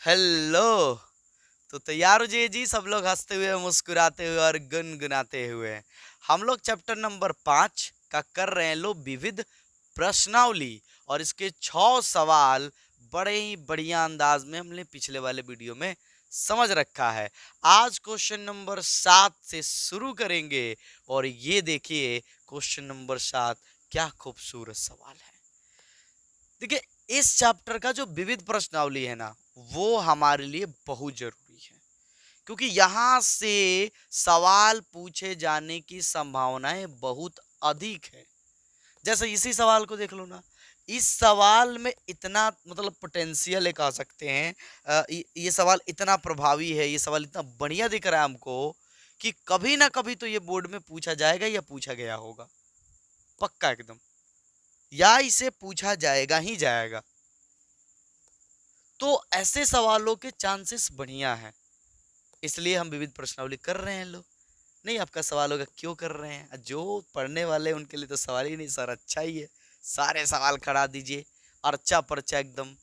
Hello. तो तैयार हो जाइए जी, सब लोग हंसते हुए, मुस्कुराते हुए और गुनगुनाते हुए। हम लोग चैप्टर नंबर 5 का कर रहे हैं विविध प्रश्नावली। और इसके 6 सवाल बड़े ही बढ़िया अंदाज में हमने पिछले वाले वीडियो में समझ रखा है। आज क्वेश्चन नंबर 7 से शुरू करेंगे। और ये देखिए क्वेश्चन नंबर 7 क्या खूबसूरत सवाल है। देखिए, इस चैप्टर का जो विविध प्रश्नावली है ना, वो हमारे लिए बहुत जरूरी है, क्योंकि यहां से सवाल पूछे जाने की संभावनाएं बहुत अधिक है। जैसे इसी सवाल को देख लो ना, इस सवाल में इतना मतलब पोटेंशियल कह सकते हैं। ये सवाल इतना प्रभावी है, ये सवाल इतना बढ़िया दिख रहा है हमको कि कभी ना कभी तो ये बोर्ड में पूछा जाएगा या पूछा गया होगा, पक्का एकदम, या इसे पूछा जाएगा ही जाएगा। तो ऐसे सवालों के चांसेस बढ़िया हैं, इसलिए हम विविध प्रश्नावली कर रहे हैं। लोग नहीं, आपका सवाल होगा क्यों कर रहे हैं? जो पढ़ने वाले उनके लिए तो सवाल ही नहीं सर, अच्छा ही है, सारे सवाल करा दीजिए, अर्चा पर्चा एकदम।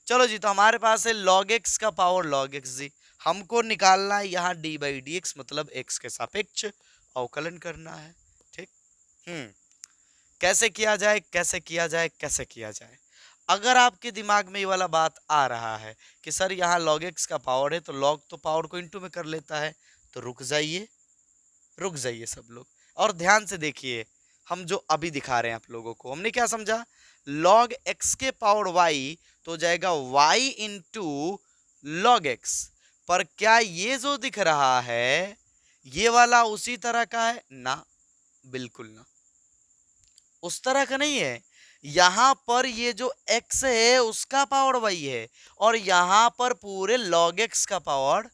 चलो जी, तो हमारे पास है लॉग एक्स का पावर लॉग एक्स जी। हमको निकालना है यहाँ डी बाई डी एक्स, मतलब एक्स के सापेक्ष अवकलन करना है। ठीक। हम्म। कैसे किया जाए, कैसे किया जाए, कैसे किया जाए? अगर आपके दिमाग में ये वाला बात आ रहा है कि सर यहाँ log x का पावर है, तो log तो पावर को इंटू में कर लेता है, तो रुक जाइए, रुक जाइए सब लोग, और ध्यान से देखिए। हम जो अभी दिखा रहे हैं आप लोगों को, हमने क्या समझा? log x के पावर y तो हो जाएगा y इंटू log x। पर क्या ये जो दिख रहा है ये वाला उसी तरह का है ना? बिल्कुल ना, उस तरह का नहीं है। यहां पर ये जो x है उसका पावर y है, और यहां पर पूरे log x का पावर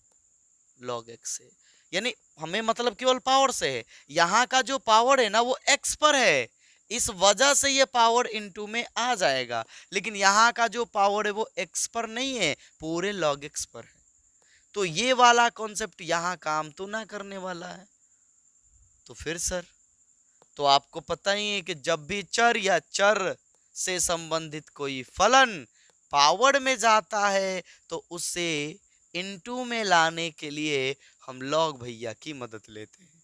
log x है। यानी हमें मतलब केवल पावर से है, यहां का जो पावर है ना वो x पर है, इस वजह से ये पावर इनटू में आ जाएगा। लेकिन यहां का जो पावर है वो x पर नहीं है, पूरे log x पर है। तो ये वाला कॉन्सेप्ट यहां काम तो ना करने वाला है। तो फिर सर, तो आपको पता ही है कि जब भी चर या चर से संबंधित कोई फलन पावर में जाता है तो उसे इनटू में लाने के लिए हम लॉग भैया की मदद लेते हैं।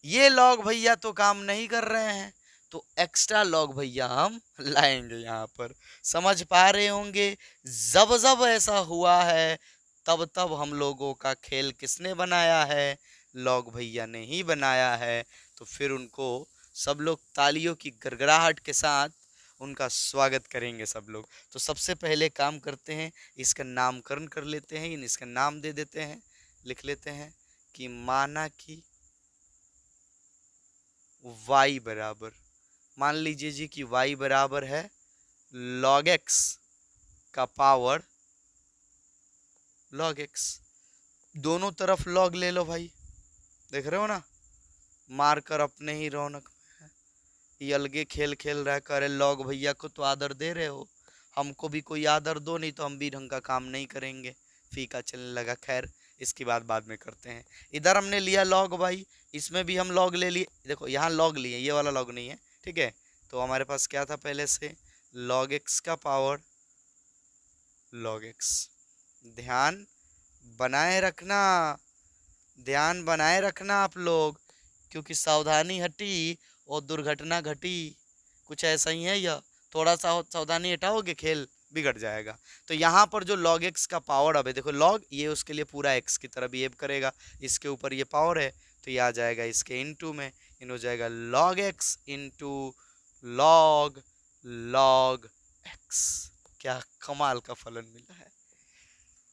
ये लॉग भैया तो काम नहीं कर रहे हैं, तो एक्स्ट्रा लॉग भैया हम लाएंगे यहां पर। समझ पा रहे होंगे, जब जब ऐसा हुआ है तब तब हम लोगों का खेल किसने बनाया है? लॉग भैया ने ही बनाया है। तो फिर उनको सब लोग तालियों की गड़गड़ाहट के साथ उनका स्वागत करेंगे सब लोग। तो सबसे पहले काम करते हैं, इसका नामकरण कर लेते हैं, इसका नाम दे देते हैं, लिख लेते हैं कि माना कि y बराबर, मान लीजिए जी कि y बराबर है log x का पावर log x। दोनों तरफ log ले लो भाई, देख रहे हो ना, मारकर अपने ही रौनक में है। ये अलगे खेल खेल रहा है, करे log भैया को तो आदर दे रहे हो, हमको भी कोई आदर दो, नहीं तो हम भी ढंग का काम नहीं करेंगे। फीका चलने लगा। खैर, इसकी बात बाद में करते हैं। इधर हमने लिया log भाई, इसमें भी हम log ले लिए। देखो यहाँ log लिए, ये वाला log नहीं है, ठीक है। तो हमारे पास क्या था पहले से? log x का पावर log x। ध्यान बनाए रखना, ध्यान बनाए रखना आप लोग, क्योंकि सावधानी हटी और दुर्घटना घटी, कुछ ऐसा ही है यह। थोड़ा सा सावधानी हटाओगे खेल बिगड़ जाएगा। तो यहाँ पर जो log x का पावर, अब देखो log ये उसके लिए पूरा x की तरह बिहेव करेगा, इसके ऊपर ये पावर है, तो ये आ जाएगा इसके इनटू में, इन हो जाएगा log x into log log x। क्या कमाल का फलन मिला है।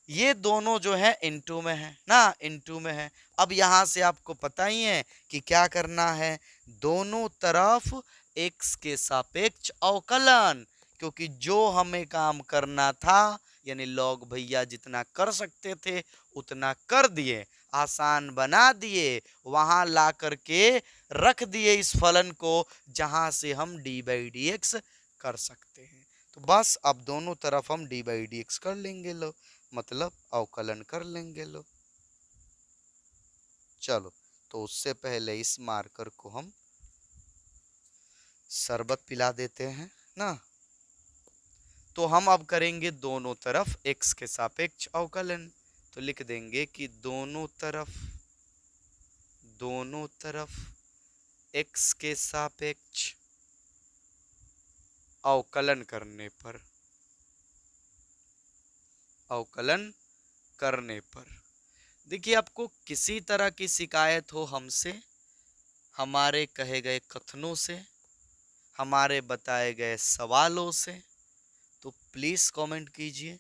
ये दोनों जो है इनटू में है ना, इनटू में है। अब यहां से आपको पता ही है कि क्या करना है, दोनों तरफ x के सापेक्ष अवकलन, क्योंकि जो हमें काम करना था, यानी लॉग भैया जितना कर सकते थे उतना कर दिए, आसान बना दिए, वहां ला करके रख दिए इस फलन को जहां से हम डी बाई डी एक्स कर सकते हैं। तो बस अब दोनों तरफ हम डी बाई डी एक्स कर लेंगे, लो मतलब अवकलन कर लेंगे लो। चलो, तो उससे पहले इस मार्कर को हम शरबत पिला देते हैं ना। तो हम अब करेंगे दोनों तरफ x के सापेक्ष अवकलन। तो लिख देंगे कि दोनों तरफ x के सापेक्ष अवकलन करने पर देखिए, आपको किसी तरह की शिकायत हो हमसे, हमारे कहे गए कथनों से, हमारे बताए गए सवालों से, तो प्लीज कमेंट कीजिए।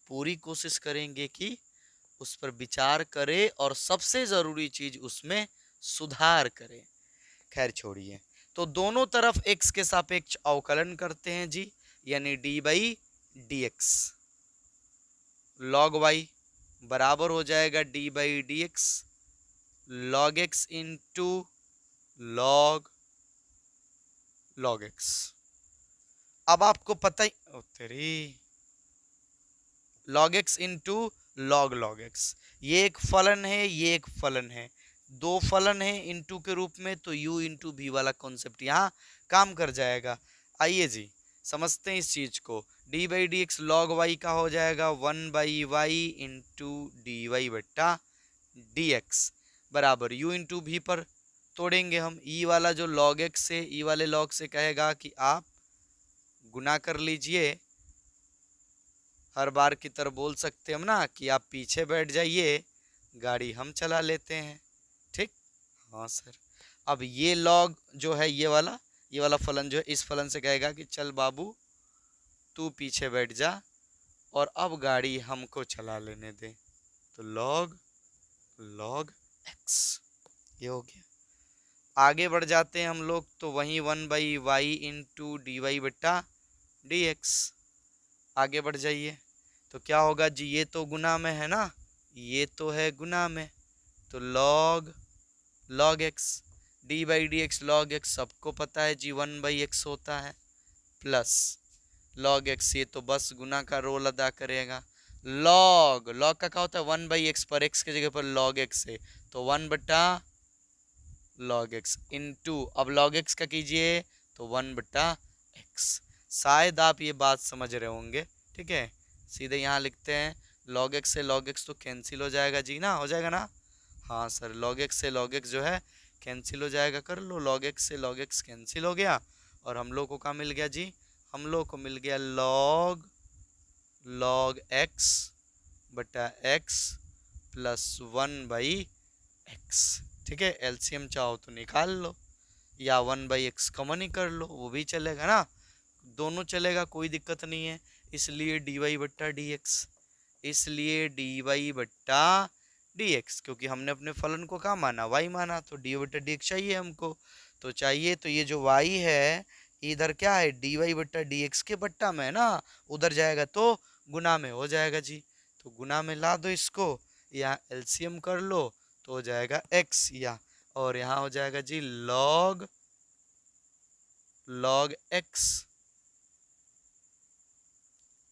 पूरी कोशिश करेंगे कि उस पर विचार करें और सबसे जरूरी चीज उसमें सुधार करें। खैर छोड़िए, तो दोनों तरफ x के सापेक्ष अवकलन करते हैं जी, यानी D by D x log y बराबर हो जाएगा D by D x log x into log x. अब आपको पता ही तेरी log x into log x, ये एक फलन है, ये एक फलन है, दो फलन है इंटू के रूप में, तो u इंटू भी वाला कॉन्सेप्ट यहाँ काम कर जाएगा। आइए जी समझते हैं इस चीज को। D by D x log Y का हो जाएगा 1/y इंटू डी वाई बट्टा डी एक्स बराबर u इंटू भी पर तोड़ेंगे हम। ई वाला जो लॉग एक्स से ई वाले लॉग से कहेगा कि आप गुना कर लीजिए, हर बार की तरह बोल सकते हम ना कि आप पीछे बैठ जाइए, गाड़ी हम चला लेते हैं। ठीक, हाँ सर। अब ये लॉग जो है ये वाला फलन जो है, इस फलन से कहेगा कि चल बाबू तू पीछे बैठ जा और अब गाड़ी हमको चला लेने दे, तो लॉग एक्स ये हो गया। आगे बढ़ जाते हैं हम लोग, तो वहीं 1/y इंटू डी वाई बट्टा डी एक्स। आगे बढ़ जाइए, तो क्या होगा जी, ये तो गुना में है ना, ये तो है गुना में, तो log x D by D x log x सबको पता है जी 1/x होता है, प्लस लॉग एक्स, ये तो बस गुना का रोल अदा करेगा। लॉग का क्या होता है 1/x, पर x की जगह पर लॉग एक्स है, तो 1 बट्टा लॉग एक्स इंटू, अब लॉग एक्स का कीजिए तो 1 बट्टा एक्स। शायद आप ये बात समझ रहे होंगे। ठीक है, सीधे यहाँ लिखते हैं लॉग एक्स से लॉग एक्स तो कैंसिल हो जाएगा जी ना, हो जाएगा ना। हाँ सर, लॉग एक्स से लॉग एक्स जो है कैंसिल हो जाएगा, कर लो, लॉग एक्स से लॉग एक्स कैंसिल हो गया और हम लोग को क्या मिल गया जी, हम लोग को मिल गया लॉग एक्स बटा एक्स प्लस 1/x। ठीक है, एलसीएम चाहो तो निकाल लो या 1/x कॉमन ही कर लो, वो भी चलेगा ना, दोनों चलेगा, कोई दिक्कत नहीं है। इसलिए डी वाई बट्टा डी एक्स, इसलिए डी वाई बट्टा डी एक्स, क्योंकि हमने अपने फलन को क्या माना, वाई माना, तो डी बट्टा डी एक्स चाहिए हमको, तो चाहिए, तो ये जो वाई है इधर क्या है, डी वाई बट्टा डी एक्स के बट्टा में है ना, उधर जाएगा तो गुना में हो जाएगा जी, तो गुना में ला दो इसको, यहाँ एलसीएम कर लो तो हो जाएगा एक्स, या और यहाँ हो जाएगा जी लॉग एक्स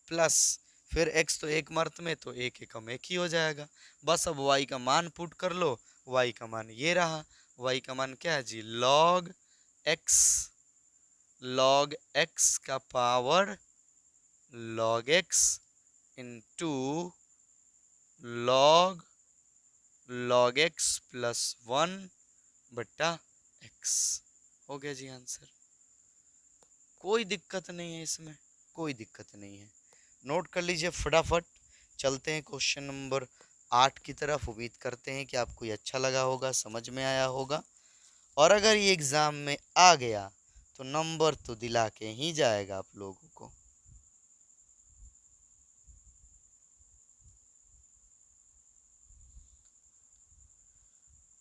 प्लस फिर x तो एक मर्त में, तो एक एकम एक ही हो जाएगा। बस अब y का मान पुट कर लो, y का मान ये रहा, y का मान क्या है जी, log x का power log x into log x plus 1 बट्टा x। हो गया जी आंसर, कोई दिक्कत नहीं है इसमें, कोई दिक्कत नहीं है। नोट कर लीजिए फटाफट। चलते हैं क्वेश्चन नंबर 8 की तरफ। उम्मीद करते हैं कि आपको ये अच्छा लगा होगा, समझ में आया होगा, और अगर ये एग्जाम में आ गया तो नंबर तो दिला के ही जाएगा आप लोगों को।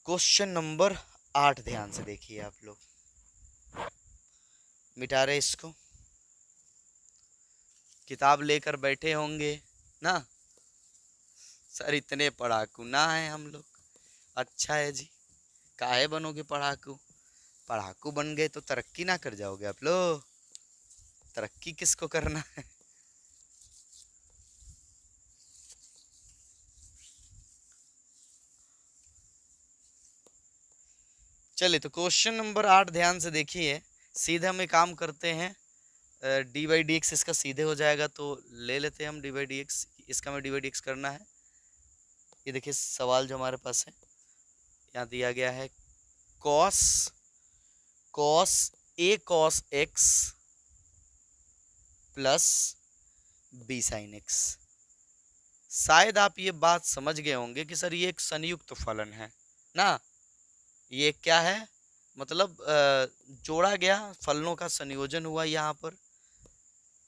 क्वेश्चन नंबर 8 ध्यान से देखिए आप लोग, मिटा रहे इसको, किताब लेकर बैठे होंगे ना सर, इतने पढ़ाकू ना है हम लोग। अच्छा है जी, काहे बनोगे पढ़ाकू, पढ़ाकू बन गए तो तरक्की ना कर जाओगे आप लोग, तरक्की किसको करना है। चलिए, तो क्वेश्चन नंबर 8 ध्यान से देखिए, सीधे हम एक काम करते हैं, डी बाई डी एक्स इसका सीधे हो जाएगा, तो ले लेते हैं हम डी बाई डी एक्स। इसका में डी बाई डी एक्स करना है। ये देखिए सवाल जो हमारे पास है, यहाँ दिया गया है cos cos A cos x plus B sine x. शायद आप ये बात समझ गए होंगे कि सर ये एक संयुक्त फलन है ना। ये क्या है, मतलब जोड़ा गया फलनों का संयोजन हुआ यहाँ पर।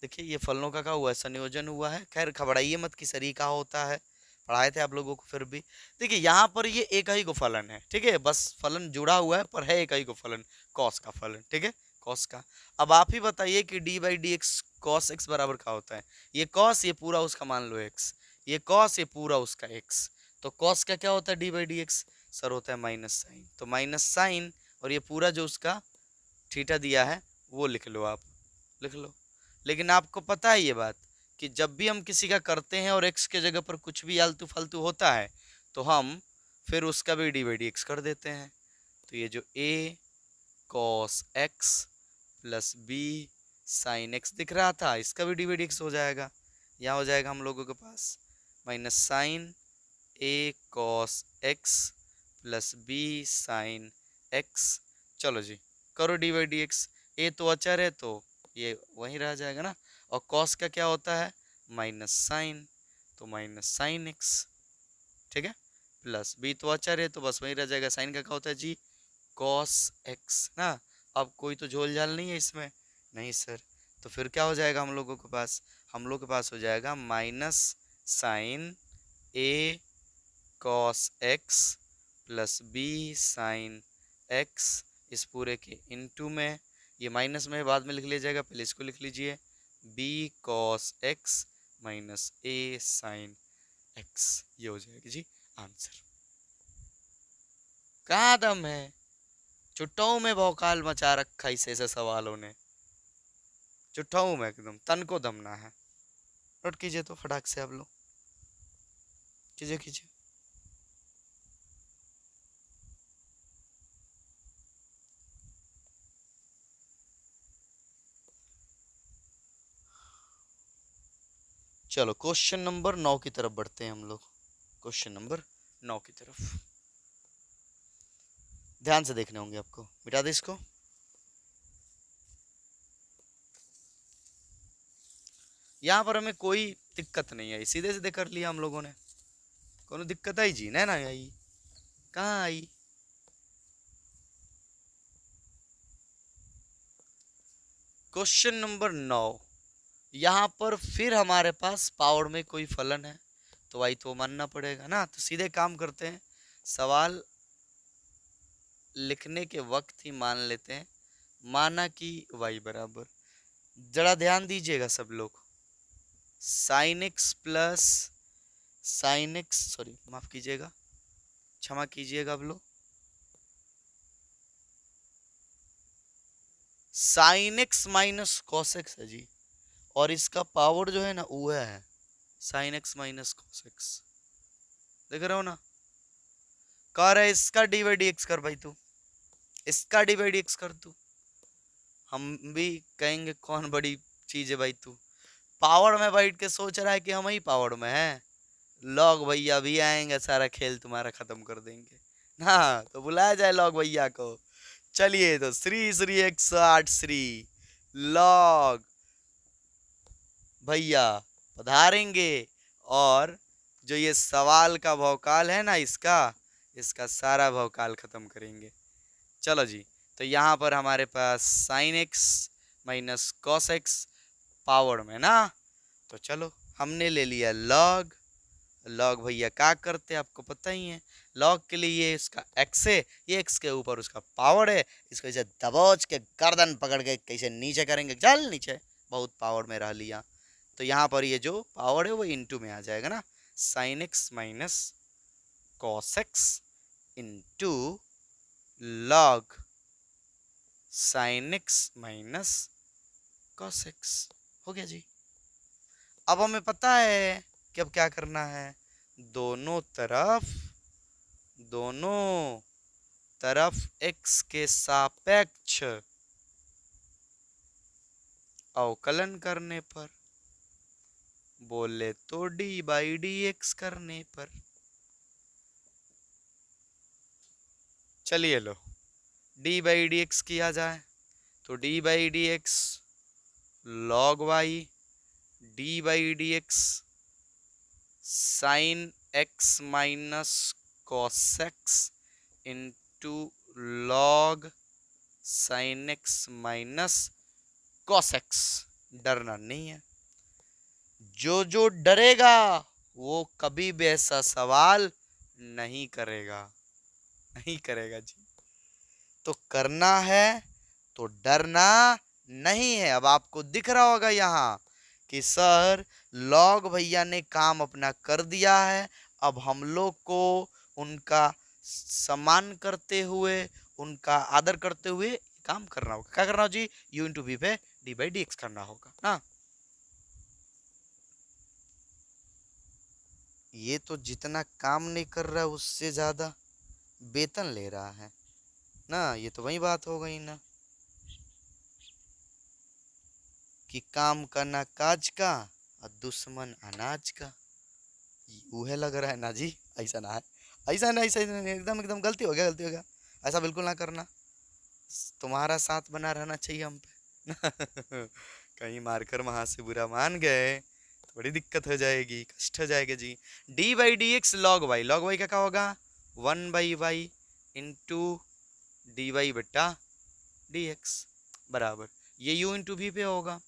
देखिए ये फलनों का क्या हुआ है, संयोजन हुआ है। खैर घबराइए मत कि सर ये क्या होता है, पढ़ाए थे आप लोगों को। फिर भी देखिए यहाँ पर ये एक ही को फलन है, ठीक है, बस फलन जुड़ा हुआ है पर है एक ही को फलन, कॉस का फलन, ठीक है, कॉस का। अब आप ही बताइए कि D by D x cos x बराबर क्या होता है। ये कॉस, ये पूरा उसका मान लो एक्स, ये कॉस, ये पूरा उसका एक्स। तो कॉस का क्या होता है D by D x, sir होता है माइनस साइन। तो माइनस साइन और ये पूरा जो उसका थीटा दिया है वो लिख लो, आप लिख लो। लेकिन आपको पता है ये बात कि जब भी हम किसी का करते हैं और एक्स के जगह पर कुछ भी आलतू फालतू होता है तो हम फिर उसका भी डी बाई डी एक्स कर देते हैं। तो ये जो A cos x plus B sine x दिख रहा था, इसका भी डी बाई डी एक्स हो जाएगा। यहाँ हो जाएगा हम लोगों के पास minus sine A cos x plus B sine x. चलो जी करो D by D x. A तो अचर है तो ये वहीं रह जाएगा ना। और कॉस का क्या होता है, माइनस साइन, तो माइनस साइन एक्स, ठीक है, प्लस बी तो अचर है तो बस वहीं रह जाएगा। साइन का क्या होता है जी, कॉस एक्स ना। अब कोई तो झोल झाल नहीं है इसमें, नहीं सर। तो फिर क्या हो जाएगा हम लोगों के पास, हम लोग के पास हो जाएगा minus sine A cos x plus B sine x, इस पूरे के इनटू में, ये माइनस में बाद में लिख लिया जाएगा, पहले इसको लिख लीजिए, बी कॉस एक्स माइनस ए साइन एक्स। ये हो जाएगी जी आंसर। कहाँ दम है, चुट्टाओं में भौकाल मचा रखा इस ऐसे सवालों ने, चुट्टाओं में एकदम तन को दमना है। नोट कीजिए तो फटाक से आप लोग, कीजिए कीजिए। चलो क्वेश्चन नंबर 9 की तरफ बढ़ते हैं हम लोग। क्वेश्चन नंबर 9 की तरफ ध्यान से देखने होंगे आपको। मिटा दे इसको। यहाँ पर हमें कोई दिक्कत नहीं आई, सीधे सीधे कर लिया हम लोगों ने। कोनो दिक्कत आई जी, ना आई, कहाँ आई। क्वेश्चन नंबर 9, यहाँ पर फिर हमारे पास पावर में कोई फलन है तो भाई तो मानना पड़ेगा ना। तो सीधे काम करते हैं, सवाल लिखने के वक्त ही मान लेते हैं, माना कि y बराबर, जरा ध्यान दीजिएगा सब लोग, sine x plus sine x, sorry माफ कीजिएगा, क्षमा कीजिएगा आप लोग, sign x minus cos x है जी। और इसका पावर जो है ना वो है sign x minus cos x, देख रहे हो ना। कह रहा है इसका डी बाई डी एक्स कर भाई तू, इसका डी बाई डी एक्स कर तू। हम भी कहेंगे कौन बड़ी चीज है भाई तू, पावर में बैठ के सोच रहा है कि हम ही पावर में हैं। लॉग भैया भी आएंगे, सारा खेल तुम्हारा खत्म कर देंगे ना। तो बुलाया जाए लॉग भैया को। चलिए तो श्री श्री 108 श्री लॉग भैया पधारेंगे और जो ये सवाल का भौकाल है ना इसका, इसका सारा भौकाल खत्म करेंगे। चलो जी, तो यहाँ पर हमारे पास sine x minus cos x power में ना। तो चलो हमने ले लिया लॉग। लॉग भैया क्या करते हैं आपको पता ही है, लॉग के लिए ये इसका एक्स है, ये एक्स के ऊपर उसका पावर है, इसको ऐसे दबोच के गर्दन पकड़ के कैसे नीचे करेंगे, चल नीचे, बहुत पावर में रह लिया। तो यहाँ पर ये जो पावर है वो इनटू में आ जाएगा ना, sign x minus cos x into log sign x minus cos x. हो गया जी। अब हमें पता है कि अब क्या करना है, दोनों तरफ x के सापेक्ष अवकलन करने पर, बोले तो d/dx करने पर। चलिए लो d/dx किया जाए तो d/dx log y, d/dx sin x minus cos x into log sin x minus cos x। डरना नहीं है, जो डरेगा वो कभी भी ऐसा सवाल नहीं करेगा, नहीं करेगा जी। तो करना है तो डरना नहीं है। अब आपको दिख रहा होगा यहाँ कि सर लॉग भैया ने काम अपना कर दिया है, अब हम लोग को उनका सम्मान करते हुए, उनका आदर करते हुए काम करना होगा। क्या करना होगा जी? u इंटू वी पे d/dx करना होगा ना। ये तो जितना काम नहीं कर रहा है उससे ज्यादा वेतन ले रहा है ना। ये तो वही बात हो गई ना कि काम करना काज का और दुश्मन अनाज का। उहे लग रहा है ना जी। ऐसा ना है, ऐसा नहीं, ऐसा नहीं, एकदम एकदम गलती हो गया, गलती हो गया। ऐसा बिल्कुल ना करना। तुम्हारा साथ बना रहना चाहिए हम पे। कहीं मारकर वहां से बुरा मान गए तो बड़ी दिक्कत हो जाएगी, कष्ट हो जाएगा जी। d/dx log y, log y का क्या होगा? 1/y इंटू dy/dx बराबर ये u इंटू v पे होगा।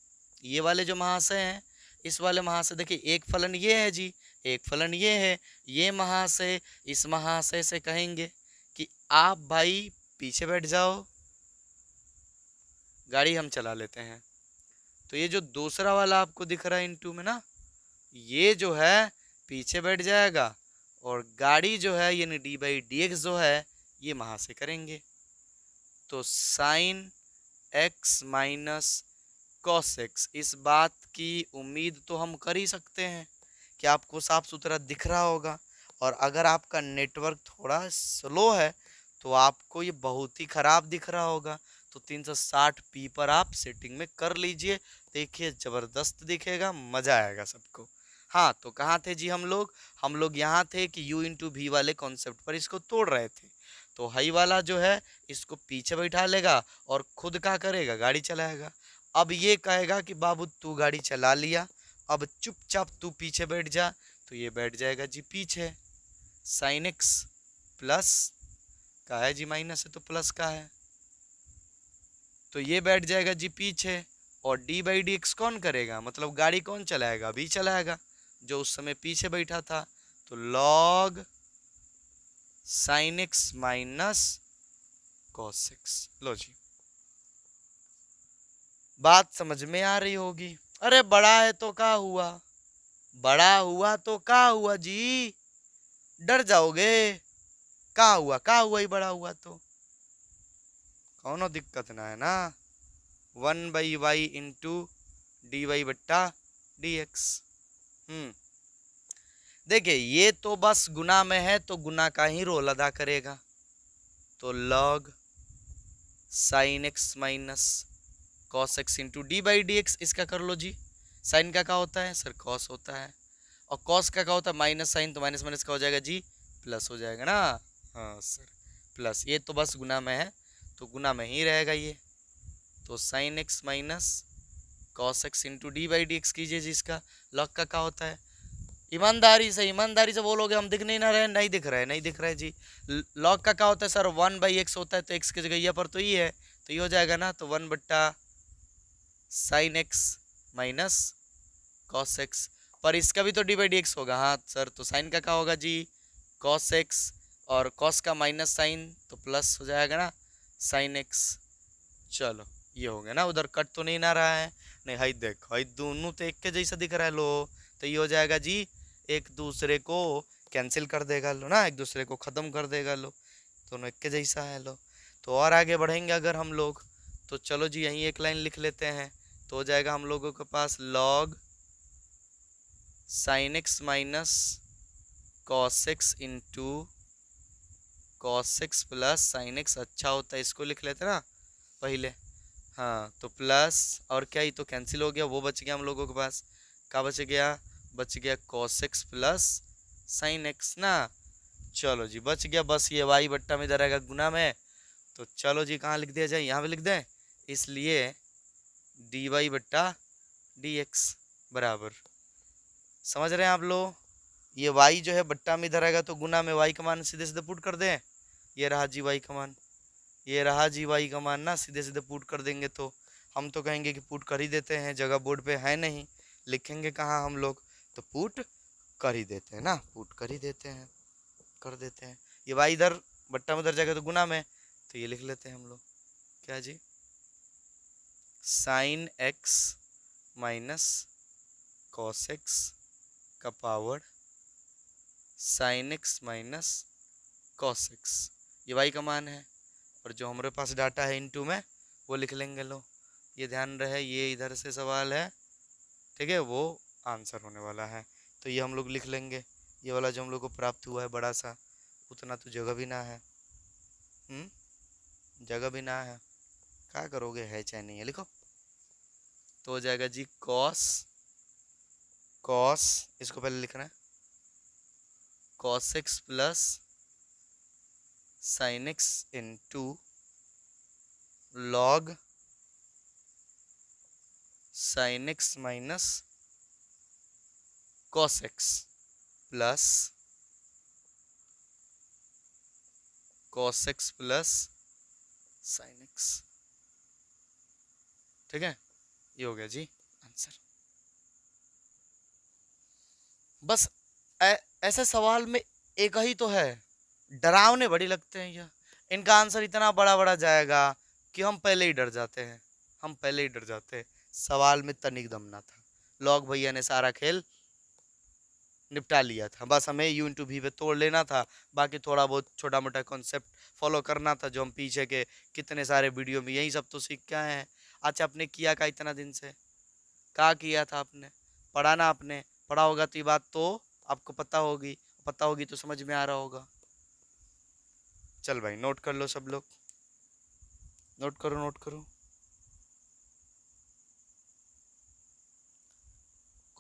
ये वाले जो महाशय हैं, इस वाले महाशय देखिए, एक फलन ये है जी, एक फलन ये है। ये महाशय इस महाशय से कहेंगे कि आप भाई पीछे बैठ जाओ, गाड़ी हम चला लेते हैं। तो ये जो दूसरा वाला आपको दिख रहा है इंटू में ना, ये जो है पीछे बैठ जाएगा और गाड़ी जो है यानी d/dx जो है ये महाशय करेंगे। तो sine x minus cos x, इस बात की उम्मीद तो हम कर ही सकते हैं कि आपको साफ सुथरा दिख रहा होगा। और अगर आपका नेटवर्क थोड़ा स्लो है तो आपको ये बहुत ही खराब दिख रहा होगा। तो 360p पर आप सेटिंग में कर लीजिए, देखिए जबरदस्त दिखेगा, मजा आएगा सबको। हाँ, तो कहाँ थे जी हम लोग यहाँ थे कि u इंटू वी वाले कॉन्सेप्ट पर इसको तोड़ रहे थे। तो हाई वाला जो है इसको पीछे बैठा लेगा और खुद क्या करेगा? गाड़ी चलाएगा। अब ये कहेगा कि बाबू तू गाड़ी चला लिया, अब चुपचाप तू पीछे बैठ जा। तो ये बैठ जाएगा जी पीछे। साइन एक्स प्लस का है जी, माइनस है तो प्लस का है, तो ये बैठ जाएगा जी पीछे। और d/dx कौन करेगा? मतलब गाड़ी कौन चलाएगा? अभी चलाएगा जो उस समय पीछे बैठा था। तो log sin x minus cos x। लो जी, बात समझ में आ रही होगी। अरे बड़ा है तो क्या हुआ, बड़ा हुआ तो क्या हुआ जी, डर जाओगे? क्या हुआ ही बड़ा हुआ तो कौनो दिक्कत ना है ना। 1/y into dy/dx। देखिए ये तो बस गुना में है तो गुना का ही रोल अदा करेगा। तो log sin x minus cos x into d/dx, इसका कर लो जी। साइन का क्या होता है सर? cos होता है। और cos का क्या होता है? माइनस साइन, तो माइनस माइनस का हो जाएगा जी प्लस हो जाएगा ना। हाँ सर प्लस, ये तो बस गुना में है तो गुना में ही रहेगा ये। तो sign x minus cos x into d/dx कीजिए जी। इसका लॉग का क्या होता है? ईमानदारी से बोलोगे, हम दिख नहीं ना रहे, नहीं दिख रहा है, नहीं दिख रहा है जी। लॉग का क्या होता है सर? 1/x होता है, तो x की जगह यहाँ पर तो ये है, तो ये हो जाएगा ना। तो 1/sin x minus cos x, पर इसका भी तो d/dx होगा। हाँ सर, तो साइन का क्या होगा जी? कॉस एक्स, और कॉस का माइनस साइन तो प्लस हो जाएगा ना साइन एक्स। चलो ये हो गया ना, उधर कट तो नहीं ना रहा है। नहीं हाई देखो, हाई दोनों तो एक के जैसा दिख रहा है। लो तो ये हो जाएगा जी, एक दूसरे को कैंसिल कर देगा लो ना, एक दूसरे को ख़त्म कर देगा लो, दोनों एक के जैसा है लो। तो और आगे बढ़ेंगे अगर हम लोग, तो चलो जी यहीं एक लाइन लिख लेते हैं। तो हो जाएगा हम लोगों के पास log sin x minus cos x into cos x plus sin x। अच्छा होता है इसको लिख लेते ना पहले। हाँ तो प्लस, और क्या, ये तो कैंसिल हो गया, वो बच गया हम लोगों के पास। क्या बच गया? बच गया cos x plus sin x ना। चलो जी बच गया, बस ये y बट्टा में इधर आएगा गुना में। तो चलो जी कहाँ लिख दिया जाए, यहाँ पे लिख दें, इसलिए dy बट्टा dx बराबर, समझ रहे हैं आप लोग? ये y जो है बट्टा में इधर आएगा तो गुना में y का मान सीधे सीधे पुट कर दें। ये रहा जी y का मान, ये रहा जी y का मान ना, सीधे सीधे पुट कर देंगे। तो हम तो कहेंगे कि पुट कर ही देते हैं, जगह बोर्ड पे है नहीं, लिखेंगे कहाँ हम लोग, तो पुट कर ही देते हैं ना, पुट कर ही देते हैं, कर देते हैं। ये y इधर बट्टा में उधर जाएगा तो गुना में, तो ये लिख लेते हैं हम लोग, क्या जी, sine x minus cos x का power sine x minus cos x, ये y का मान है, और जो हमारे पास डाटा है इनटू में वो लिख लेंगे। लो ये ध्यान रहे, ये इधर से सवाल है, ठीक है, वो आंसर होने वाला है, तो ये हम लोग लिख लेंगे। ये वाला जो हम लोग को प्राप्त हुआ है बड़ा सा, उतना तो जगह भी ना है, जगह भी ना है, क्या करोगे, है चाहे नहीं है, लिखो। तो हो जाएगा जी कॉस, कॉस इसको पहले लिखना है, cos x plus sine x into log sign x minus cos x plus cos x plus sine x, ठीक है, ये हो गया जी आंसर। बस ऐसे सवाल में एक ही तो है, डरावने बड़ी लगते हैं यह, इनका आंसर इतना बड़ा बड़ा जाएगा कि हम पहले ही डर जाते हैं, हम पहले ही डर जाते हैं। सवाल में तनिक दम ना था, लॉग भैया ने सारा खेल निपटा लिया था, बस हमें यू इंटू वी पे तोड़ लेना था, बाकी थोड़ा बहुत छोटा मोटा कॉन्सेप्ट फॉलो करना था, जो हम पीछे के कितने सारे वीडियो में यही सब तो सीख के आए हैं। अच्छा आपने किया क्या इतना दिन से, क्या किया था आपने, पढ़ा ना आपने, पढ़ा होगा तो ये बात तो आपको पता होगी, पता होगी तो समझ में आ रहा होगा। चल भाई नोट कर लो सब लोग, नोट करो नोट करो।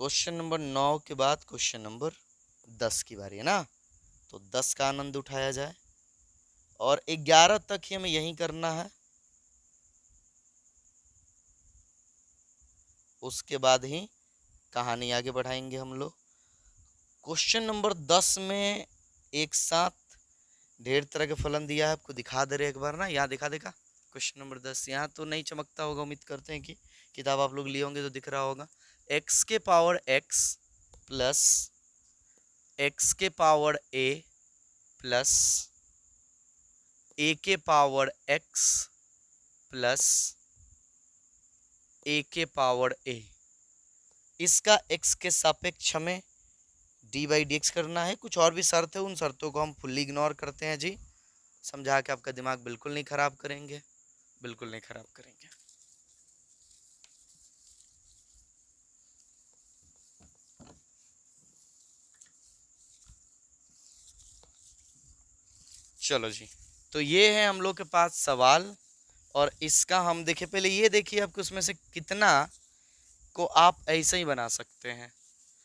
क्वेश्चन नंबर 9 के बाद क्वेश्चन नंबर 10 की बारी है ना, तो 10 का आनंद उठाया जाए, और 11 तक ही हमें यही करना है, उसके बाद ही कहानी आगे बढ़ाएंगे हम लोग। क्वेश्चन नंबर 10 में एक साथ ढेर तरह के फलन दिया है, आपको दिखा दे रहे एक बार ना, यहाँ दिखा देगा। क्वेश्चन नंबर 10 यहाँ तो नहीं चमकता होगा, उम्मीद करते हैं कि किताब आप लोग लिए होंगे तो दिख रहा होगा। x के पावर x प्लस x के पावर a प्लस a के पावर x प्लस a के पावर a, इसका x के सापेक्ष में डी बाई डी एक्स करना है। कुछ और भी शर्त है, उन शर्तों को हम फुल्ली इग्नोर करते हैं जी, समझा के आपका दिमाग बिल्कुल नहीं खराब करेंगे, बिल्कुल नहीं खराब करेंगे। चलो जी, तो ये है हम लोग के पास सवाल, और इसका हम देखें, पहले ये देखिए आपको उसमें से कितना को आप ऐसे ही बना सकते हैं,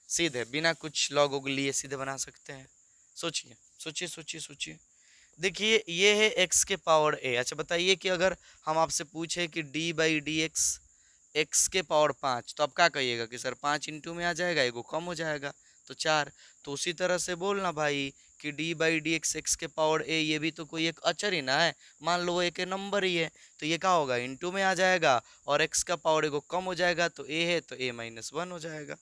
सीधे बिना कुछ लॉगों के लिए सीधे बना सकते हैं। सोचिए सोचिए सोचिए सोचिए, देखिए ये है x के पावर a। अच्छा बताइए कि अगर हम आपसे पूछे कि d by D x x के पावर 5, तो आप क्या कहिएगा कि सर 5 इंटू में आ जाएगा, एगो कम हो जाएगा तो 4। तो उसी तरह से बोलना भाई कि d by D x x के पावर a, ये भी तो कोई एक अचर ही ना है, मान लो वो एक नंबर ही है, तो ये क्या होगा, इंटू में आ जाएगा, और x का पावर एगो कम हो जाएगा, तो a है तो a माइनस 1 हो जाएगा।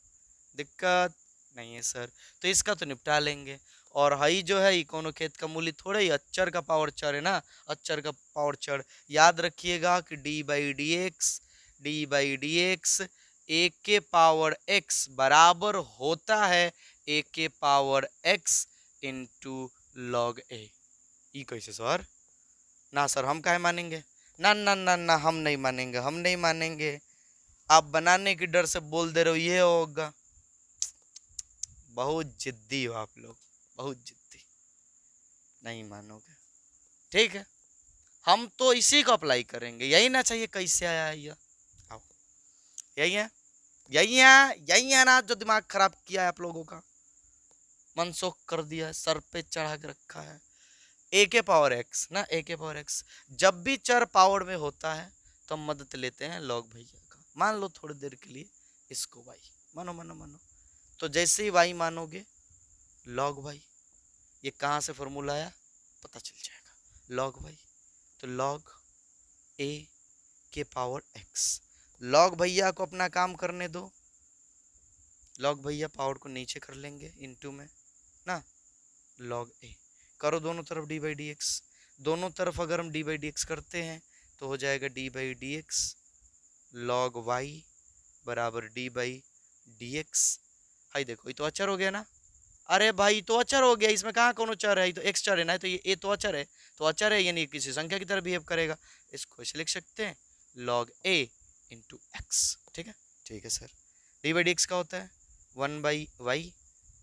दिक्कत नहीं है सर, तो इसका तो निपटा लेंगे। और हई जो है कोनो खेत का मूल्य थोड़ा ही अच्चर का पावर चर है ना, अच्चर का पावर चर, याद रखिएगा कि डी बाई डी एक्स ए के पावर एक्स बराबर होता है ए के पावर एक्स इंटू लॉग ए। ई कैसे सर, ना सर हम काहे मानेंगे, ना ना ना ना हम नहीं मानेंगे, हम नहीं मानेंगे, आप बनाने की डर से बोल दे रहे हो ये होगा। बहुत जिद्दी हो आप लोग, बहुत जिद्दी, नहीं मानोगे, ठीक है। हम तो इसी को अप्लाई करेंगे, यही ना चाहिए। कैसे आया है ये? आओ, यही है, यही है, यही है ना जो दिमाग खराब किया है आप लोगों का, मनसोख कर दिया है, सर पे चढ़ा के रखा है। ए के पावर एक्स ना, ए के पावर एक्स जब भी चर पावर में होता है तो हम मदद लेते हैं लॉग भैया का। मान लो थोड़ी देर के लिए इसको वाई मानो, मानो मानो, तो जैसे ही वाई मानोगे लॉग वाई, ये कहाँ से फॉर्मूला आया पता चल जाएगा, लॉग वाई। तो लॉग ए के पावर एक्स, लॉग भैया को अपना काम करने दो, लॉग भैया पावर को नीचे कर लेंगे इनटू में ना, लॉग ए करो दोनों तरफ डी बाई डी एक्स। दोनों तरफ अगर हम डी बाई डी एक्स करते हैं तो हो जाएगा D by D x log y बराबर डी बाई डी एक्स। हाई देखो ये तो अचर हो गया ना, अरे भाई तो अचर हो गया, इसमें कहाँ कौन चर है, ये तो एक्स चर है ना, तो ये तो अचर है, तो अचर है यानी किसी संख्या की तरह बिहेव करेगा। इसको ऐसे लिख सकते हैं लॉग ए इंटू एक्स। ठीक है, ठीक है sir. D by D x का होता है 1/y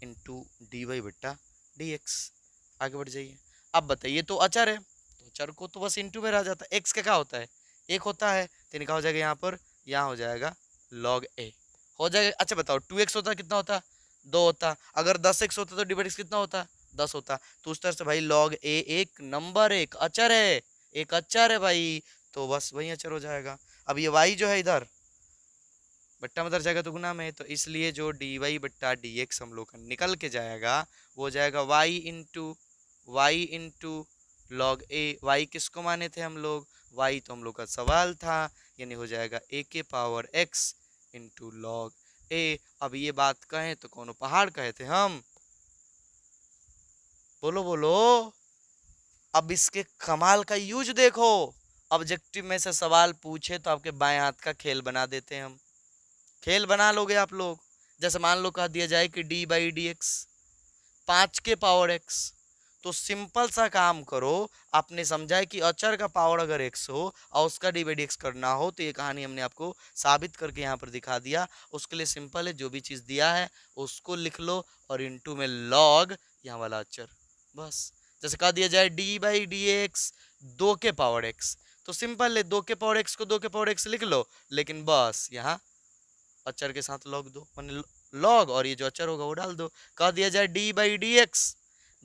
इंटू डी वाई बट्टा डी एक्स। आगे बढ़ जाइए। अब बताइए तो अचर है तो अचर को तो बस इंटू में रह जाता है, एक्स का क्या होता है एक होता है, तो इनका हो जाएगा यहाँ पर, यहाँ हो जाएगा लॉग ए हो जाएगा। अच्छा बताओ 2x होता कितना होता, 2 होता। अगर 10x होता तो डिवाइड कितना होता, 10 होता। तो उस तरह से भाई लॉग ए एक नंबर, एक अचर है, एक अचर है भाई, तो बस वही अचर हो जाएगा। अब ये वाई जो है इधर बट्टा में उधर जाएगा तो गुना में, तो इसलिए जो डी वाई बट्टा डी एक्स हम लोग का निकल के जाएगा वो जाएगा वाई इंटू लॉग ए। वाई किसको माने थे हम लोग, वाई तो हम लोग का सवाल था, यानी हो जाएगा ए के पावर एक्स इंटू लॉग ए। अब ये बात कहें तो कौन पहाड़ कहे थे हम, बोलो बोलो। अब इसके कमाल का यूज देखो, ऑब्जेक्टिव में से सवाल पूछे तो आपके बाएं हाथ का खेल बना देते हैं हम, खेल बना लोगे आप लोग। जैसे मान लो कह दिया जाए कि डी बाई डी एक्स 5 के पावर एक्स, तो सिंपल सा काम करो, आपने समझा है कि अचर का पावर अगर एक्स हो और उसका डी बाई डी एक्स करना हो, तो ये कहानी हमने आपको साबित करके यहाँ पर दिखा दिया। उसके लिए सिंपल है, जो भी चीज़ दिया है उसको लिख लो और इंटू में लॉग यहाँ वाला अचर, बस। जैसे कह दिया जाए डी बाई डी एक्स 2 के पावर एक्स, तो सिंपल है 2 के पावर एक्स को 2 के पावर एक्स लिख लो, लेकिन बस यहाँ अचर के साथ लॉग दो, माने लॉग और ये जो अचर होगा वो डाल दो। कह दिया जाए डी बाई डी एक्स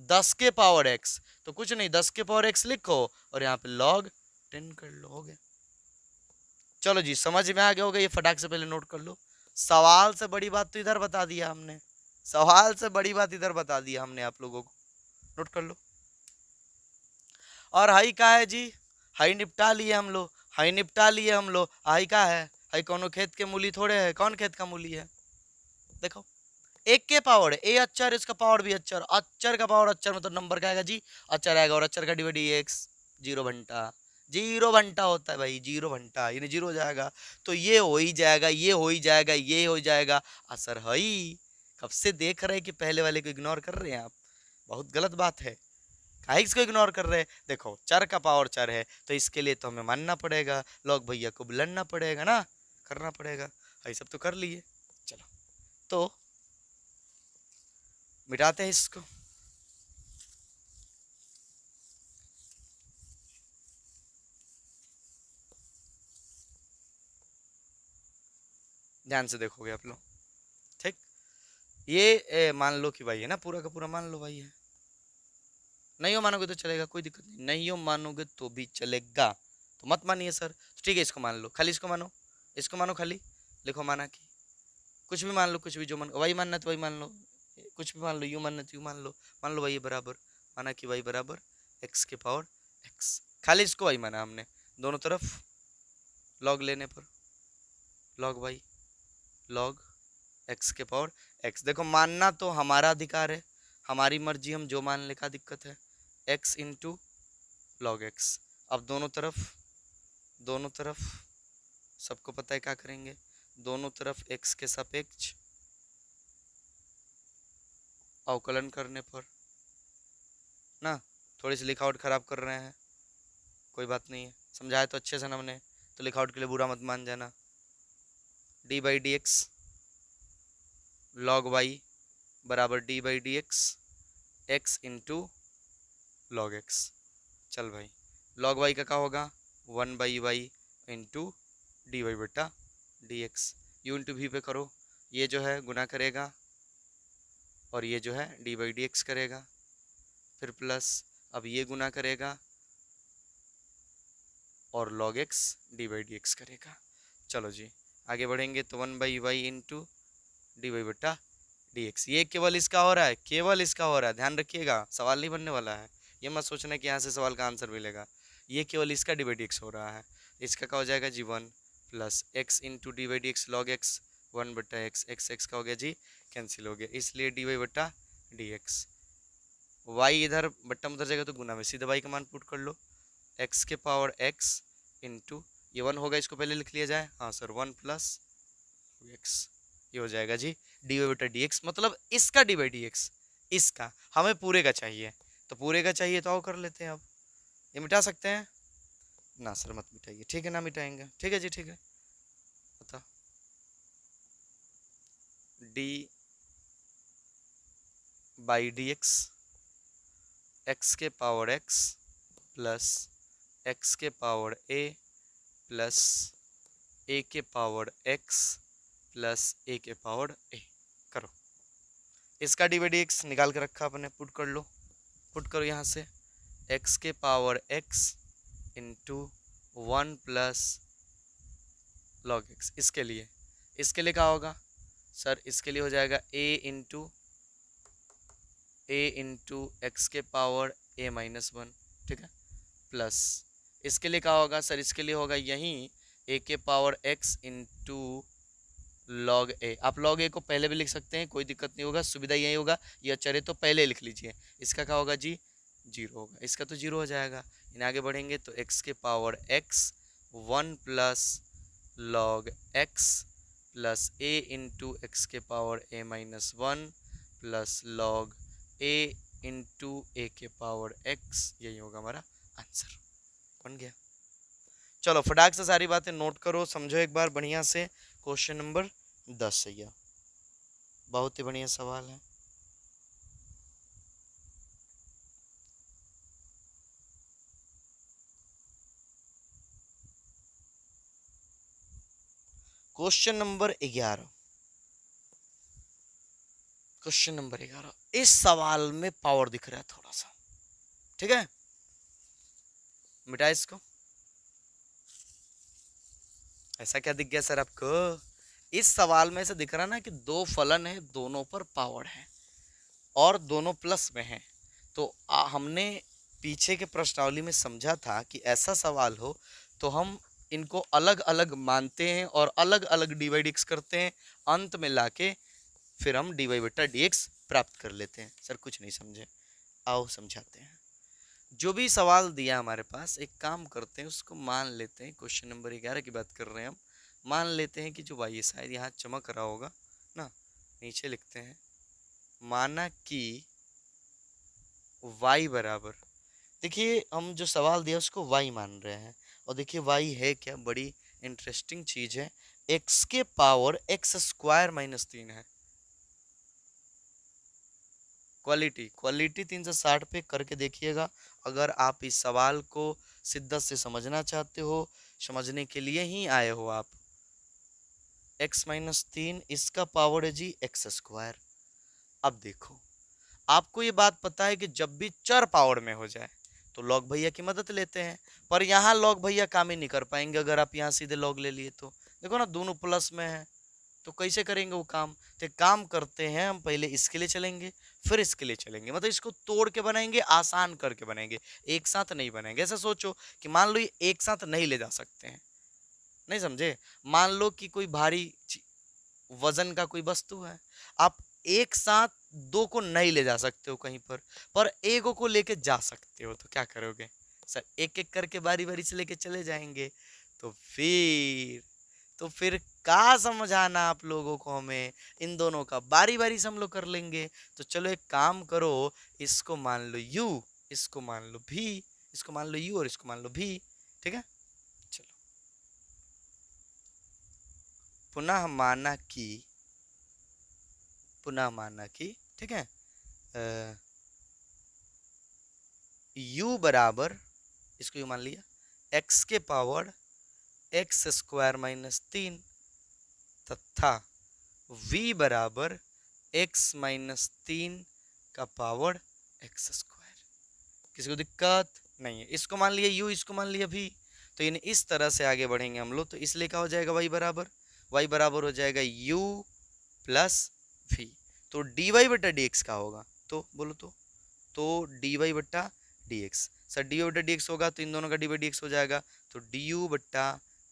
10 के पावर एक्स, तो कुछ नहीं 10 के पावर एक्स लिखो और यहाँ पे लॉग 10 कर लो, हो गया। चलो जी समझ में आ गया होगा, ये फटाक से पहले नोट कर लो। सवाल से बड़ी बात तो इधर बता दिया हमने, सवाल से बड़ी बात इधर बता दिया हमने आप लोगों को, नोट कर लो। और हाई का है जी, हाई निपटा लिए हम लोग, हाई निपटा लिए हम लोग। हाई का है, हाई कौन खेत के मूली थोड़े है, कौन खेत का मूली है, देखो एक के पावर है, ए अच्चर इसका पावर भी अच्चर, अच्चर का पावर अच्चर मतलब नंबर का आएगा जी अच्चर आएगा, और अच्चर का डिवाइड एक्स, जीरो घंटा, जीरो घंटा होता है भाई, जीरो घंटा यानी जीरो हो जाएगा। तो ये हो ही जाएगा, ये हो ही जाएगा, ये हो जाएगा। असर है ही, कब से देख रहे हैं कि पहले वाले को इग्नोर कर रहे हैं आप, बहुत गलत बात है। काहे इसको इग्नोर कर रहे हैं, देखो चर का पावर चर है तो इसके लिए तो हमें मानना पड़ेगा, लॉग भैया को बुलाना पड़ेगा ना, करना पड़ेगा। ये सब तो कर लिए, चलो तो मिटाते हैं इसको। ध्यान से देखोगे आप लोग, ठीक। ये मान लो कि भाई है ना, पूरा का पूरा मान लो भाई है, नहीं हो मानोगे तो चलेगा, कोई दिक्कत नहीं, नहीं हो मानोगे तो भी चलेगा, तो मत मानिए सर। तो ठीक है इसको मान लो, खाली इसको मानो, इसको मानो खाली, लिखो माना कि कुछ भी मान लो, कुछ भी जो मन वही मानना तो वही मान लो, कुछ भी मान लो, यू मानना तो यू मान लो वही बराबर, माना कि वही बराबर एक्स के पावर एक्स, खाली इसको वही माना हमने, दोनों तरफ लॉग लेने पर लॉग वाई लॉग एक्स के पावर एक्स। देखो मानना तो हमारा अधिकार है, हमारी मर्जी, हम जो मान ले, का दिक्कत है, एक्स इंटू लॉग एक्स। अब दोनों तरफ सबको पता है क्या करेंगे, दोनों तरफ एक्स के सापेक्ष अवकलन करने पर ना, थोड़ी सी लिखावट खराब कर रहे हैं, कोई बात नहीं है, समझाया तो अच्छे से ना हमने, तो लिखावट के लिए बुरा मत मान जाना। D by D x log y बराबर D by D x x into log x. चल भाई लॉग वाई का क्या होगा 1/y इंटू डी वाई बटा D x. U into V पे करो, ये जो है गुना करेगा और ये जो है डी बाई डी एक्स करेगा, फिर प्लस अब ये गुना करेगा और log x D by D x करेगा। चलो जी आगे बढ़ेंगे तो 1/y इंटू डी वाई बटा डी एक्स। ये केवल इसका हो रहा है, केवल इसका हो रहा है, ध्यान रखिएगा, सवाल नहीं बनने वाला है। ये मत सोचना कि यहाँ से सवाल का आंसर मिलेगा, ये केवल इसका डी बाई डी एक्स हो रहा है। इसका क्या हो जाएगा जी 1 plus x into D by D x log x 1 बटा एक्स, एक्स का हो गया जी कैंसिल हो गया, इसलिए डी वाई बटा डी एक्स। वाई इधर बट्टा में उधर जाएगा तो गुना में, सीधा वाई का मान पुट कर लो, एक्स के पावर एक्स इंटू ये 1 होगा, इसको पहले लिख लिया जाए, हाँ सर 1 प्लस एक्स, ये हो जाएगा जी डी वाई बटा डी एक्स। मतलब इसका डी बाई डी एक्स, इसका हमें पूरे का चाहिए, तो पूरे का चाहिए तो आओ कर लेते हैं। अब ये मिटा सकते हैं ना सर, मत मिटाइए, ठीक है ना मिटाएंगे, ठीक है जी ठीक है। बता D by D x, x के पावर एक्स प्लस एक्स के पावर ए प्लस ए के पावर एक्स प्लस ए के पावर ए। करो, इसका डी बाई डी एक्स निकाल के रखा अपने, पुट कर लो, पुट करो यहाँ से, एक्स के power x into 1 plus log x. इसके लिए क्या होगा सर, इसके लिए हो जाएगा ए इंटू एक्स के पावर ए माइनस 1, ठीक है, प्लस इसके लिए क्या होगा सर, इसके लिए होगा यहीं ए के पावर एक्स इंटू लॉग ए। आप लॉग ए को पहले भी लिख सकते हैं, कोई दिक्कत नहीं होगा, सुविधा यही होगा, ये अचर है तो पहले लिख लीजिए। इसका क्या होगा जी 0 होगा, इसका तो 0 हो जाएगा। इन आगे बढ़ेंगे तो एक्स के power x 1 plus log x plus A into x के power A minus 1 plus log A into A के पावर एक्स, यही होगा हमारा आंसर, बन गया। चलो फटाक से सारी बातें नोट करो, समझो एक बार बढ़िया से। क्वेश्चन नंबर 10 है, यह बहुत ही बढ़िया सवाल है। क्वेश्चन नंबर 11, क्वेश्चन नंबर 11, इस सवाल में पावर दिख रहा है थोड़ा सा, ठीक है, मिटा इसको। ऐसा क्या दिख गया सर आपको, इस सवाल में से दिख रहा ना कि दो फलन है, दोनों पर पावर है और दोनों प्लस में है। तो हमने पीछे के प्रश्नावली में समझा था कि ऐसा सवाल हो तो हम इनको अलग अलग मानते हैं और अलग अलग डी वाई डी एक्स करते हैं, अंत में लाके फिर हम डी वाई बटा डी एक्स प्राप्त कर लेते हैं। सर कुछ नहीं समझे, आओ समझाते हैं। जो भी सवाल दिया हमारे पास, एक काम करते हैं उसको मान लेते हैं। क्वेश्चन नंबर 11 की बात कर रहे हैं हम, मान लेते हैं कि जो वाई शायद यहाँ चमक रहा होगा ना, नीचे लिखते हैं, माना कि y बराबर, देखिए हम जो सवाल दिया उसको y मान रहे हैं, और देखिए y है क्या, बड़ी इंटरेस्टिंग चीज है, x के पावर x स्क्वायर माइनस 3 है। क्वालिटी 360 पे करके देखिएगा। अगर आप इस सवाल को शिद्दत से समझना चाहते हो, समझने के लिए ही आए हो आप, x माइनस 3 इसका पावर है जी एक्स स्क्वायर। अब देखो, आपको ये बात पता है कि जब भी चर पावर में हो जाए तो लॉग भैया की मदद लेते हैं, पर यहाँ लॉग भैया काम ही नहीं कर पाएंगे अगर आप यहाँ सीधे लॉग ले लिए तो। देखो ना दोनों प्लस में है, तो कैसे करेंगे वो काम। तो काम करते हैं हम, पहले इसके लिए चलेंगे फिर इसके लिए चलेंगे, मतलब इसको तोड़ के बनाएंगे, आसान करके बनाएंगे, एक साथ नहीं बनाएंगे। ऐसा सोचो कि मान लो ये एक साथ नहीं ले जा सकते हैं, नहीं समझे, मान लो कि कोई भारी वजन का कोई वस्तु है, आप एक साथ दो को नहीं ले जा सकते हो कहीं पर एक को लेके जा सकते हो, तो क्या करोगे सर, एक एक करके बारी बारी से लेके चले जाएंगे। तो फिर क्या समझाना आप लोगों को, हमें इन दोनों का बारी बारी से हम लोग कर लेंगे। तो चलो एक काम करो, इसको मान लो u, इसको मान लो v, इसको मान लो u और इसको मान लो v, ठीक है। चलो पुनः माना कि ठीक है, u बराबर इसको यू मान लिया, एक्स के पावर एक्स स्क्वायर माइनस 3 तथा v बराबर x माइनस 3 का पावर एक्स स्क्वायर। किसी को दिक्कत नहीं है? इसको मान लिया u, इसको मान लिया v, तो यानी इस तरह से आगे बढ़ेंगे हम लोग, तो इसलिए क्या हो जाएगा y बराबर हो जाएगा u प्लस v। तो dy बटा dx का होगा, तो बोलो तो dy बटा dx। सर dy बटा dx होगा तो इन दोनों का dy बटा dx हो जाएगा, तो du बटा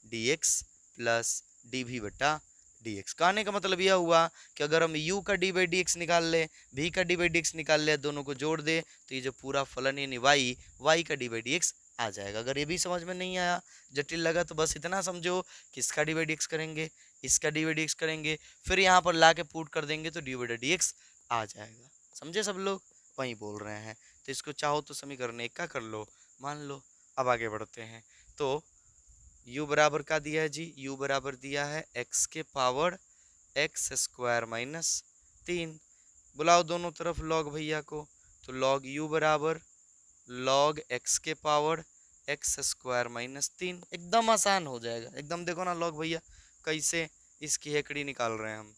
dx प्लस dv बटा dx। कहने का मतलब यह हुआ कि अगर हम u का dy बाई dx निकाल ले, v का dy बाई dx निकाल ले, दोनों को जोड़ दे, तो ये जो पूरा फलन यानी y का dy बाई dx आ जाएगा। अगर ये भी समझ में नहीं आया, जटिल लगा, तो बस इतना समझो कि इसका dy बाई dx करेंगे, इसका dy बाई dx करेंगे, फिर यहाँ पर ला के पुट कर देंगे तो dy बाई dx आ जाएगा। समझे सब लोग? वही बोल रहे हैं। तो इसको चाहो तो समीकरण 1 का कर लो, मान लो। अब आगे बढ़ते हैं। तो u बराबर का दिया है जी, u बराबर दिया है x के पावर एक्स स्क्वायर माइनस 3। बुलाओ दोनों तरफ log भैया को, तो log u बराबर log x के पावर एक्स स्क्वायर माइनस 3। एकदम आसान हो जाएगा, एकदम। देखो ना log भैया कैसे इसकी हेकड़ी निकाल रहे हैं हम,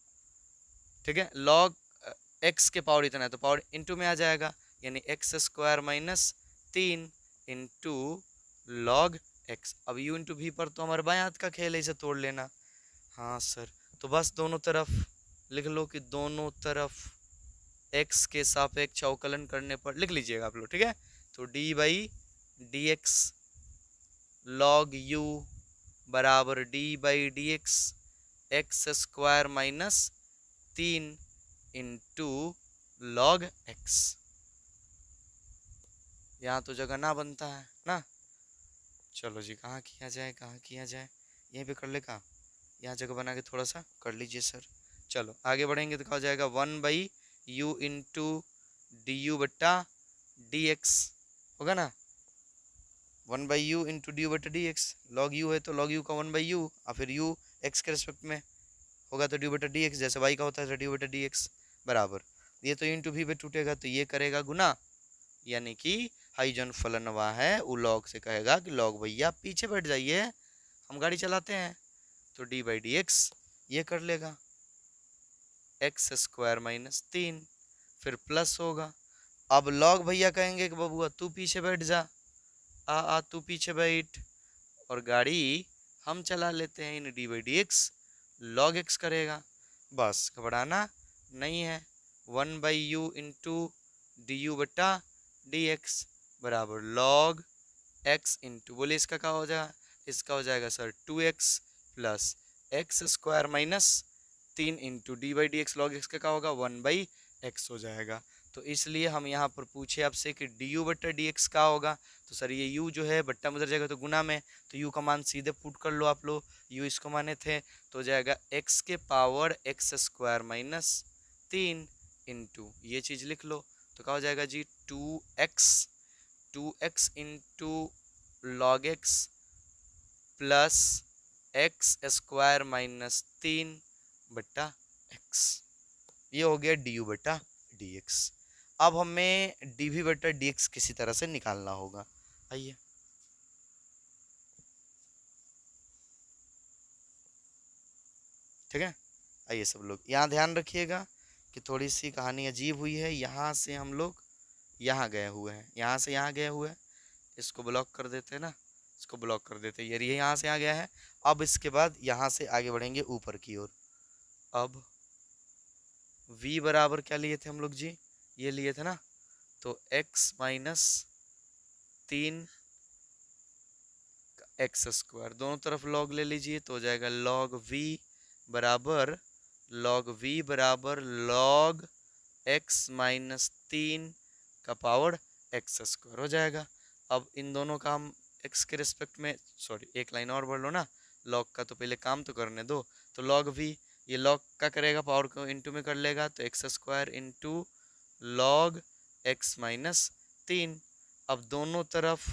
ठीक है। log x के पावर इतना है तो पावर इंटू में आ जाएगा, यानी x square minus 3 into log x। अब u इंटू वी पर तो हमारे बाएं हाथ का खेल है, इसे तोड़ लेना। हाँ सर, तो बस दोनों तरफ लिख लो कि दोनों तरफ x के सापेक्ष अवकलन करने पर लिख लीजिएगा आप लोग, ठीक है। तो d by D x log u बराबर d by D x x square minus 3 into log x। यहाँ तो जगह ना बनता है ना। चलो जी, कहाँ किया जाए, कहाँ किया जाए, यहीं पे कर ले का, यहाँ जगह बना के थोड़ा सा कर लीजिए सर। चलो आगे बढ़ेंगे तो क्या हो जाएगा 1 by U into D U बट्टा डी एक्स होगा ना। 1 by U into D U बट्टा डी एक्स, लॉग यू है तो लॉग यू का 1 बाई यू, और फिर यू एक्स के रिस्पेक्ट में होगा तो डी यू बट्टा डी एक्स, जैसे वाई का होता है डी यू बट्टा डी एक्स बराबर। ये तो इंटू भी पे टूटेगा तो ये करेगा गुना, यानी कि हाई जन फलनवा है वो लॉग से कहेगा कि लॉग भैया पीछे बैठ जाइए, हम गाड़ी चलाते हैं। तो डी बाई डी एक्स ये कर लेगा एक्स स्क्वायर माइनस 3, फिर प्लस होगा। अब लॉग भैया कहेंगे कि बबुआ तू पीछे बैठ जा, आ तू पीछे बैठ, और गाड़ी हम चला लेते हैं। इन D by D x log x करेगा, बस घबराना नहीं है। 1 by U into D U बट्टा डी एक्स बराबर लॉग एक्स इंटू, बोले इसका क्या हो जाएगा, इसका हो जाएगा sir 2x plus x square minus 3 into D by D x log x का क्या होगा 1 बाई एक्स हो जाएगा। तो इसलिए हम यहाँ पर पूछे आपसे कि डी यू बट्टा डी एक्स का होगा, तो सर ये u जो है बट्टा में उधर जाएगा तो गुना में, तो u का मान सीधे पुट कर लो आप लोग, u इसको माने थे तो हो जाएगा x के power x square minus 3 into ये चीज़ लिख लो, तो क्या हो जाएगा जी 2x into log x plus x square minus 3 बट्टा एक्स। ये हो गया डी यू बट्टा डी एक्स। अब हमें डी वी बट्टा डी एक्स किसी तरह से निकालना होगा। आइए ठीक है, आइए सब लोग यहाँ ध्यान रखिएगा कि थोड़ी सी कहानी अजीब हुई है। यहाँ से हम लोग यहाँ गए हुए हैं, यहाँ से यहाँ गए हुए हैं, इसको ब्लॉक कर देते हैं ना, इसको ब्लॉक कर देते हैं। ये यहाँ से आ गया है। अब इसके बाद यहाँ से आगे बढ़ेंगे ऊपर की ओर। अब v बराबर क्या लिए थे हम लोग जी, ये लिए थे ना, तो x माइनस 3 एक्स स्क्वायर, दोनों तरफ log ले लीजिए तो हो जाएगा log v बराबर log x माइनस 3 का पावर एक्स स्क्वायर हो जाएगा। अब इन दोनों का हम x के रिस्पेक्ट में, सॉरी एक लाइन और बढ़ लो ना, log का तो पहले काम तो करने दो। तो log v ये log का करेगा, पावर को इंटू में कर लेगा, तो x square into log x minus 3। अब दोनों तरफ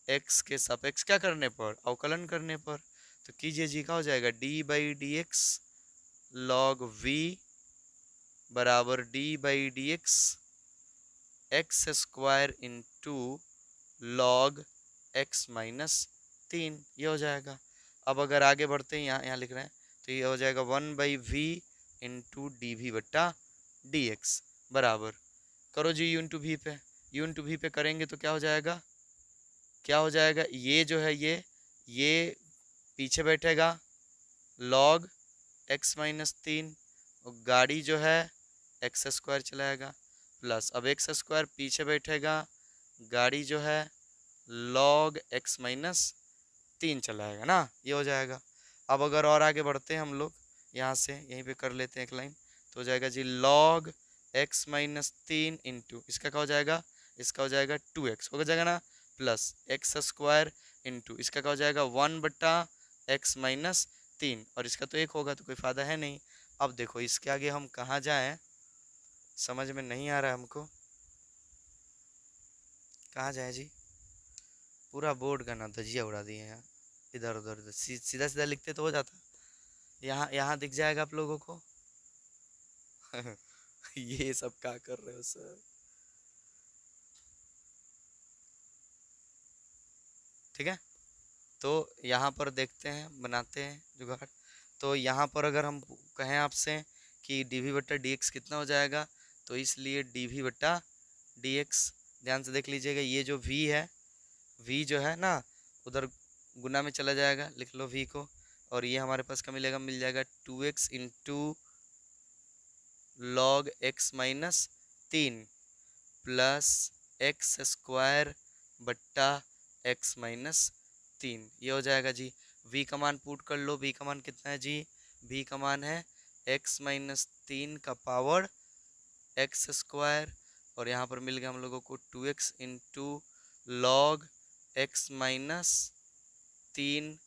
x के सापेक्ष क्या करने पर, अवकलन करने पर, तो कीजिए जी, का हो जाएगा d by D x log v बराबर d by D x x square into log x minus 3, ये हो जाएगा। अब अगर आगे बढ़ते हैं, यहाँ लिख रहे हैं, तो ये हो जाएगा 1/v इंटू डी वी बट्टा डी एक्स बराबर, करो जी यू इंटू वी पे, यू इंटू वी पे करेंगे तो क्या हो जाएगा, क्या हो जाएगा, ये जो है ये पीछे बैठेगा लॉग एक्स माइनस 3, और गाड़ी जो है एक्स स्क्वायर चलाएगा, प्लस अब एक्स स्क्वायर पीछे बैठेगा, गाड़ी जो है लॉग एक्स माइनस 3 चलाएगा ना, ये हो जाएगा। अब अगर और आगे बढ़ते हैं हम लोग, यहाँ से यहीं पे कर लेते हैं एक लाइन, तो हो जाएगा जी लॉग एक्स माइनस 3 इंटू इसका क्या हो जाएगा, इसका हो जाएगा 2x हो जाएगा ना, प्लस एक्स स्क्वायर इंटू इसका क्या हो जाएगा 1/x-3, और इसका तो 1 होगा तो कोई फायदा है नहीं। अब देखो इसके आगे हम कहाँ जाएं, समझ में नहीं आ रहा है हमको, कहाँ जाए जी, पूरा बोर्ड का ना धजिया उड़ा दिए हैं, इधर उधर सीधा सीधा लिखते तो हो जाता, यहाँ यहाँ दिख जाएगा आप लोगों को। ये सब क्या कर रहे हो सर, ठीक है। तो यहाँ पर देखते हैं, बनाते हैं जुगाड़। तो यहाँ पर अगर हम कहें आपसे कि डी वी बट्टा डी एक्स कितना हो जाएगा, तो इसलिए डी वी बट्टा डी एक्स, ध्यान से देख लीजिएगा, ये जो v है, v जो है ना उधर गुना में चला जाएगा, लिख लो v को, और ये हमारे पास क्या मिलेगा, मिल जाएगा 2x into log x minus 3 plus x square बट्टा एक्स माइनस 3, ये हो जाएगा जी। v का मान पुट कर लो, v का मान कितना है जी, v का मान है x माइनस 3 का पावर एक्स स्क्वायर, और यहाँ पर मिल गया हम लोगों को 2x into log x minus 3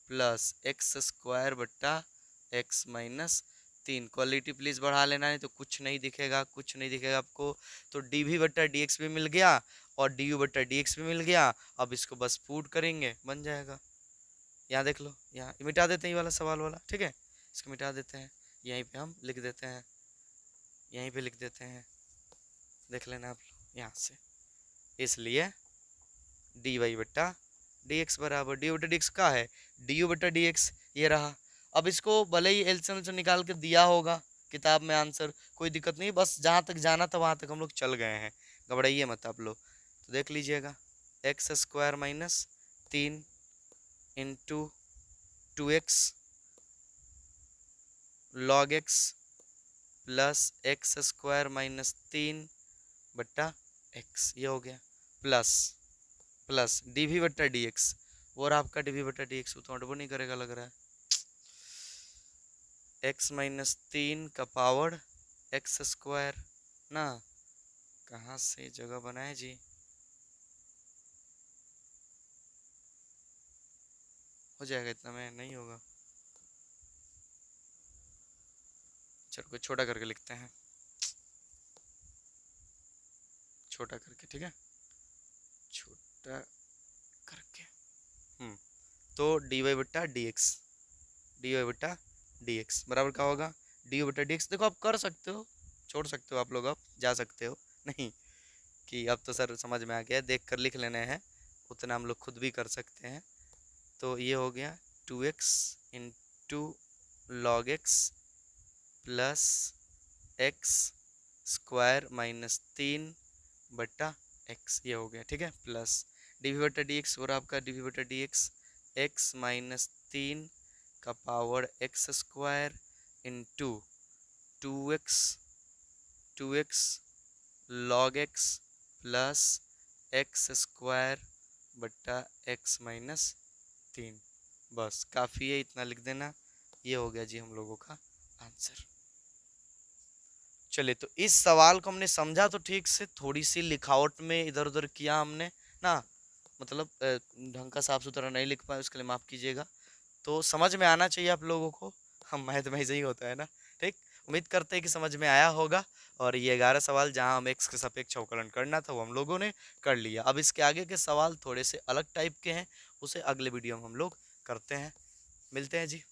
plus x square बट्टा एक्स माइनस 3। क्वालिटी प्लीज़ बढ़ा लेना, नहीं तो कुछ नहीं दिखेगा, कुछ नहीं दिखेगा आपको। तो डी वी बट्टा डी एक्स भी मिल गया और डी यू बट्टा डी एक्स भी मिल गया। अब इसको बस पुट करेंगे, बन जाएगा। यहाँ देख लो, यहाँ मिटा देते हैं ये वाला सवाल वाला, ठीक है, इसको मिटा देते हैं, यहीं पे हम लिख देते हैं, यहीं पे लिख देते हैं, देख लेना आप यहाँ से। इसलिए डी वाई बट्टा डी एक्स बराबर डी बट्टा डी एक्स का है डी यू बट्टा डी एक्स, ये रहा। अब इसको भले ही एलसीएम से निकाल के दिया होगा किताब में आंसर, कोई दिक्कत नहीं, बस जहाँ तक जाना था वहाँ तक हम लोग चल गए हैं, घबराइए मत आप लोग। तो देख लीजिएगा, x square minus 3 into 2x log x plus x square minus 3 बट्टा एक्स, ये हो गया, प्लस प्लस डी वी बट्टा डी एक्स, और आपका डी वी बट्टा डी एक्स तो अडबो नहीं करेगा लग रहा है, एक्स माइनस 3 का पावर एक्स स्क्वायर ना, कहाँ से जगह बनाए जी, हो जाएगा इतना में, नहीं होगा, चलो कोई छोटा करके लिखते हैं, छोटा करके, ठीक है, छोटा करके, तो डी वाई बट्टा डी एक्स, डी वाई बट्टा डी एक्स बराबर क्या होगा, डी वाई बट्टा डी एक्स। देखो आप कर सकते हो, छोड़ सकते हो आप लोग, आप जा सकते हो, नहीं कि अब तो सर समझ में आ गया, देख कर लिख लेने हैं, उतना हम लोग खुद भी कर सकते हैं। तो ये हो गया 2x into log x plus x square minus 3 बट्टा एक्स, ये हो गया, ठीक है, प्लस डी वी बट्टा डी एक्स, और आपका डी वी बट्टा डी एक्स एक्स माइनस 3 का power x square into 2x log x plus x square बट्टा एक्स माइनस 3, बस काफ़ी है, इतना लिख देना, ये हो गया जी हम लोगों का आंसर। चलिए, तो इस सवाल को हमने समझा तो ठीक से, थोड़ी सी लिखावट में इधर उधर किया हमने ना, मतलब ढंग का साफ सुथरा नहीं लिख पाए, उसके लिए माफ़ कीजिएगा। तो समझ में आना चाहिए आप लोगों को, हम मैथ में ऐसे ही होता है ना, ठीक, उम्मीद करते हैं कि समझ में आया होगा। और ये 11 सवाल जहां हम एक्स के सापेक्ष अवकलन करना था वो हम लोगों ने कर लिया। अब इसके आगे के सवाल थोड़े से अलग टाइप के हैं, उसे अगले वीडियो में हम लोग करते हैं, मिलते हैं जी।